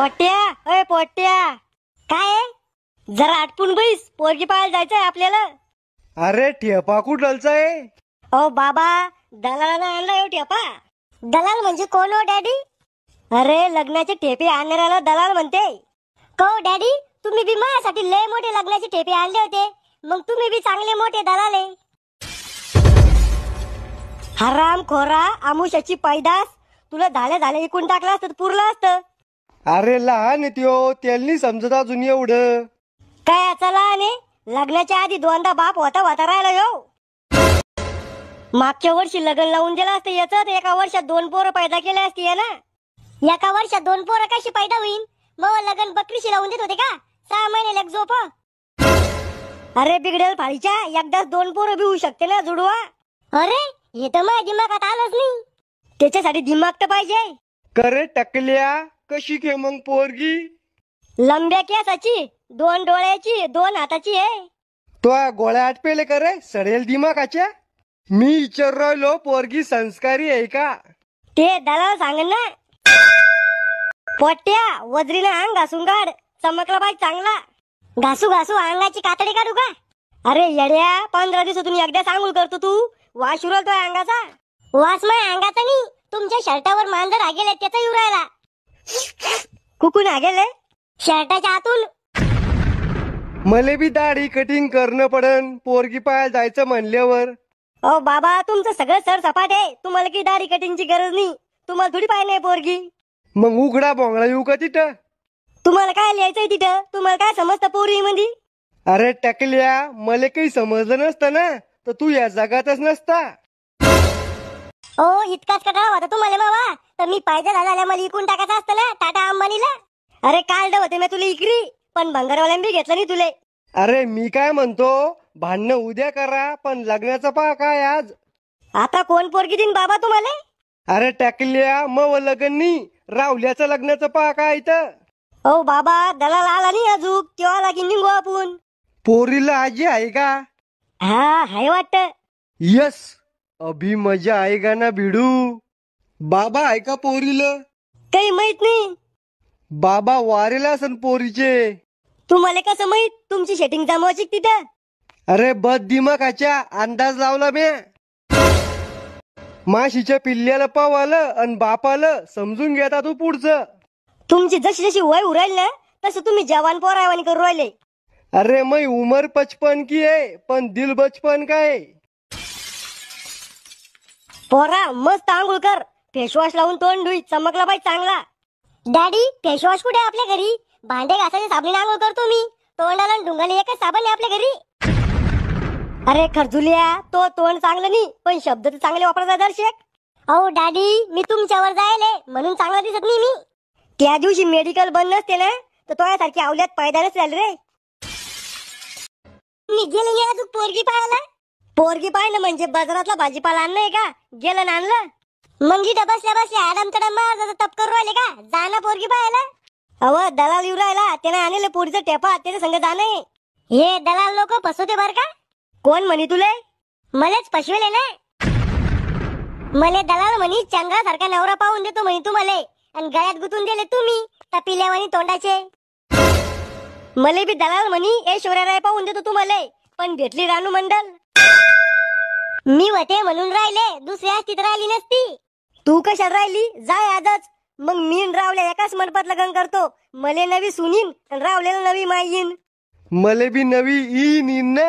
पोट्या, अय पोट्या, काय आहे? जरा आटपून बैस, पोरगी पाहायला जायचंय आपल्याला. अरे ठेपा कुठलचाय? ओ बाबा, दलालानं आणला येऊ ठेपा. दलाल म्हणजे कोण हो डॅडी? अरे लग्नाचे ठेपे आणणाऱ्याला दलाल म्हणते. को डॅडी, तुम्ही बी माझ्यासाठी लय मोठे लग्नाचे ठेपे आणले होते, मग तुम्ही बी चांगले मोठे दलाल आहे. हराम खोरा, आमुष्याची पैदास, तुला झाले इकून टाकलं असतं तर पुरलं असतं. अरे लहान आहे त्यो, त्यांनी समजत अजून एवढं. काय याचा लहान आहे? लग्नाच्या आधी दोनदा बाप होता राहिला यो. मागच्या वर्षी लग्न लावून दिलं असतं याच, एका वर्षात 2 पोरं पैदा केले असते ना. एका वर्षात 2 पोरं कशी पैदा होईल? मग लग्न बकरीशी लावून देत होते का? 6 महिने लग झोप. अरे बिघडेल फाळीच्या, एकदाच 2 पोरं बी होऊ शकते ना जुडवा. अरे हे तर माझ्या दिमागात आलंच नाही. त्याच्यासाठी दिमाग तर पाहिजे. करे टकल्या, कशी घे मग पोरगी? लंब्या केसाची, 2 डोळ्याची, 2 हाताची आहे. तो गोळ्या आटपेले करे सडेल दिमागाच्या. मी विचार राहिलो पोरगी संस्कारी आहे का? ते दलाल सांग ना. पोट्या, वजरीने अंग घासून काढ, चमकला पाहिजे चांगला. घासू घासू अंगाची कातडी काढू का? अरे येड्या, 15 दिवसातून एकदा सांगूल करतो तू. वास उरलतोय अंगाचा. वास माझ्या अंगाचा नाही, तुमच्या शर्टावर मांजर आगेले त्याचा येऊ राहिला. कुकून आगेले? शर्टाच्या आतून. मले बी दाढी कटिंग करणं पडन पोरगी पाहायला जायचं म्हणल्यावर. ओ बाबा, तुमचं सगळं सर सपाट आहे, तुम्हाला की दाढी कटिंगची गरज नाही. तुम्हाला थोडी पाहिजे नाही पोरगी. मग उघडा बोंगळा येऊ का तिथं? तुम्हाला काय लिहायचंय तिथं? तुम्हाला काय समजतं पोरी मध्ये? अरे टकल्या, मला काही समजलं नसतं ना तर तू या जगातच नसता. ओ इतकाच कटाळा होता तुम्हाला बाबा, तर मी पाहिजे झाल्या मला इकून टाकायचं असतं ना टाटा अंबानीला. अरे काढलं होते मी तुला इकरी, पण भंगारवाल्यान बी घेतलं नाही तुले. अरे मी काय म्हणतो, भांडणं उद्या करा, पण लग्नाचं पहा काय आज. आता कोण पोरगी देईन बाबा तुम्हाला? अरे टकल्या, मग लग्नी रावल्याचं लग्नाचं पहा काय इथं. ओ बाबा, दलाल आला नाही अजून, तेव्हा लागी निघू आपण. पोरीला आजी आहे का? हा हाय वाटत. यस, अभी मजा आएगा ना भिडू. बाबा आहे का पोरीला? काही माहित नाही. बाबा वारेला असन पोरीचे. तुम्हाला कसं माहित? तुमची सेटिंग जमवायची तिथं. अरे बद दिमागाच्या, अंदाज लावला म्या. माशीच्या पिल्ल्याला पावालं आणि बापाला समजून घेता तू पुढचं. तुमची जशी जशी वय उराईल ना तसं तुम्ही जवान पोरावानी करू राहिले. अरे मै उमर 55 की आहे, पण दिल बचपन काय. पोरा मस्त आंघोळ कर, फेसवॉश लावून तोंड धुई, चमकला पाहिजे चांगला. डॅडी, फेसवॉश कुठे आपल्या घरी? भांडे घासायचे साबणाने आंघोळ करतो मी. तोंडाला ढुंगाला एकच साबण आहे आपल्या घरी. अरे खरजुलिया, तो तोंड चांगलं नाही, पण शब्द तर चांगले वापरायचा दर्शक. अहो डॅडी, मी तुमच्यावर जायले म्हणून चांगला दिसत नाही मी. त्या दिवशी मेडिकल बंद नसते ना तर तोयासारखी आवल्यात पायदानच झाले रे. मी गेले नाही अजून पोरगी पाहायला. पोरगी पाहिलं म्हणजे बाजारातला भाजीपाला आणलंय का? गेलं ना आणलं. मग इथं बसल्या बसल्या आडम तडम माझं तप करू राहिले का? जाना पोरगी पाहायला. अव दलाल येऊ राहिला, त्याने आणलेलं पोरीचं टेपा त्याच्या संग जाणं. हे दलाल लोक फसवते बर का? कोण म्हणी तुले? मलाच फसवेले ना. मले दलाल म्हणी चंद्रासारखा नवरा पाहून देतो म्हणी तुम्हाला, आणि गळ्यात गुतून दिले तुम्ही तपिल्यावानी तोंडाचे. मले बी दलाल म्हणी ऐश्वर्या राय पाहून देतो तुम्हाला, पण भेटली रानू मंडल. मी होते म्हणून राहिले, दुसऱ्या असती तर राहिली नसती. तू कशात राहिली? जाय आजच. मग मी रावल्या एकाच मंडपात लग्न करतो. मले नवी सुनीन, रावल्याला नवी माईन. मले बी नवी ईन ना.